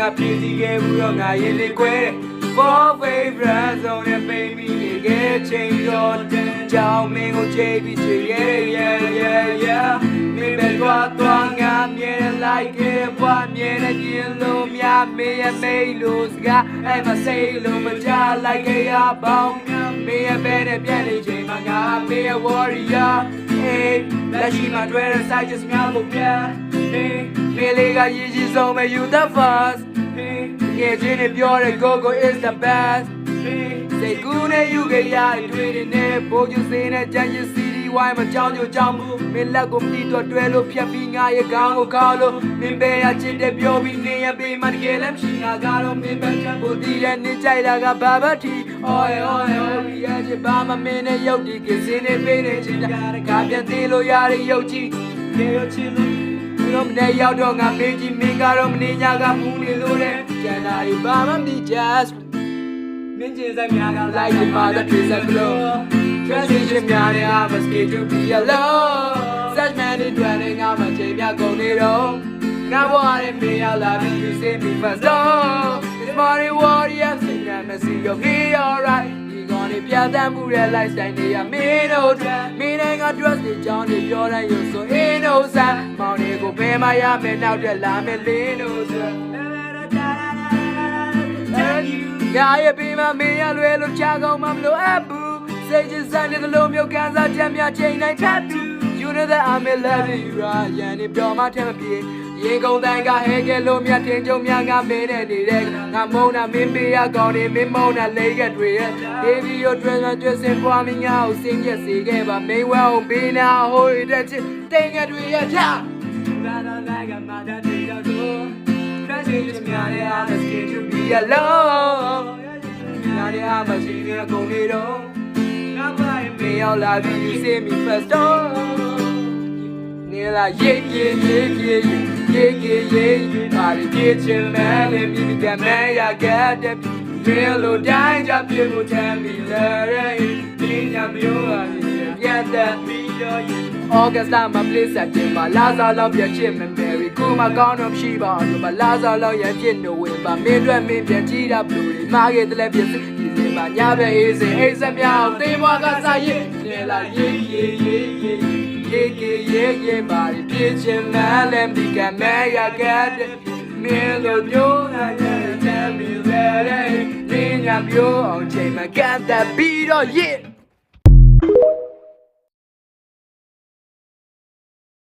ငါပြေးစီခဲ့ဘူးတော့ငါရင်လေးခွဲ For favorite zone and baby ခဲ့ချင်းတော့ကြောင်မင်းကိုချေပြီးချေ yeah မင်းပဲတော့ငါမြဲလိုက်ခဲ့ပွားမြဲတဲ့ရင်လုံးများမင်းရဲ့မိတ်လို့စကားအဲ့မစိတ်လို့မကြလိုက်ခဲ့ရပေါင်းမင်းရဲ့ပဲနဲ့ပြန်နေချိန်မှာငါမင်းရဲ့ warrior hey လက်ရှိမှာတွေ့တဲ့ side just များလို့ပြန် hey မင်းလေးကရည်ကြီးဆုံးပဲ you the first hey ငယ်ချင်းတွေပြောတဲ့ go is the best hey စိတ်ကူးနဲ့ယူခဲ့ရတဲ့တွေ့တဲ့နဲ့ပိုးကျစင်းနဲ့ကြမ်းကျစီဒီဝိုင်းမကြောင်းကြောင်းဘူးမင်းလက်ကိုမတီးတော့တွဲလို့ဖြတ်ပြီးငါရဲ့ခေါင်းကိုခေါ်လို့မင်းပဲရချစ်တဲ့ပြောပြီးနေရပေးမှတကယ်လည်းမရှိငါကတော့မင်းပဲချမ်းဖို့တီးတဲ့နေကြိုက်တာကဘာဘာတီ oh ရချစ်ပါမမင်းနဲ့ရုပ်ဒီကစင်းနဲ့ပေးနေချင်တာကပြန်သေးလို့ရတဲ့ရုပ်ကြီးနေရချင်လို့မနေရောက်တော့ငါမေးကြည့်မင်းကတော့မနေညာကမူးနေလို့တဲ့ကျန်တာတွေဘာမှမသိ just မင်းကျင်စက်များက like the mother trees a glow transition များနဲ့ I'm scared to be alone such man is dwelling ငါမချိန်ပြကုန်နေတော့ငါဘွားရဲ့မင်းရောက်လာပြီး you say me first oh this morning warrior say I'm a see you be alright ဒီကောင်တွေပြတ်တတ်မှုတဲ့ lifestyle တွေကမင်းတို့မင်းနဲ့ငါ trust တွေကြောင်းတွေပြောတိုင်းရုပ်ဆို innocent မောင်တွေကိုဘယ်မှရမယ်နောက်တဲ့လာမယ်လင်းတို့ဆိုငါရဲ့ဘေးမှာမင်းရလွယ်လို့ချာကောင်းမှမလို့အပ်ဘူးစိတ်ချဆိုင်တဲ့လိုမျိုးခံစားချက်များချိန်တိုင်းထပ်တူ You know that I'm in love with you right ရန်နေပြောမှထက်မပြေရင်ကုန်တိုင်းကဟဲကဲလို့မြတ်တင်ကြုံများငါမင်းနဲ့နေတဲ့ငါမုန်းတာမင်းပေးရကောင်းနေမင်းမုန်းတာလေးကတွေရဲ့ Baby your dress ကျွတ်စင်ပွားမင်းငါ့ကိုစင်ရက်စေခဲ့ပါမင်းဝဲအောင်ပေးနာဟိုးတဲ့ချစ်တင်ကတွေရဲ့ချာ like I'm not that day ago Transition များနဲ့ I'm scared to be alone များနဲ့ I'm scared to go နေတော့ငါပါရင်မရောက်လာပြီး you say me first oh နေလာ yeahပါရီပြေချင်မဲလေးမိမိကမဲရခဲ့တဲ့ရေလိုတိုင်းကြပြေဖို့ချမ်းပြီးလဲဒီညမျိုးပါပြတ်တဲ့ August မှာ place စတင်ပါလာစားလောက်ပြချစ်မ Mary ကိုမကောင်းတော့ရှိပါတော့မလာစားလောက်ရဖြစ်နေဝင်ပါမင်းတို့မင်းပြန်ကြည့်တာဘလို့မားခဲ့တဲ့လက်ပြစ်ဒီစင်ပါညပဲအေးစင်အိတ်စမြောက်တေးဘွားကစားရည်နေလာရေးပါရီပြေချင်မဲလည်းမိကမဲရခဲ့တဲ့မင်းတို့မျိုးလာရဲ့ချမ်းပြီးလဲတဲ့ညမျိုးအောင်ချိန်မှာကတ်တဲ့ပြီးတော့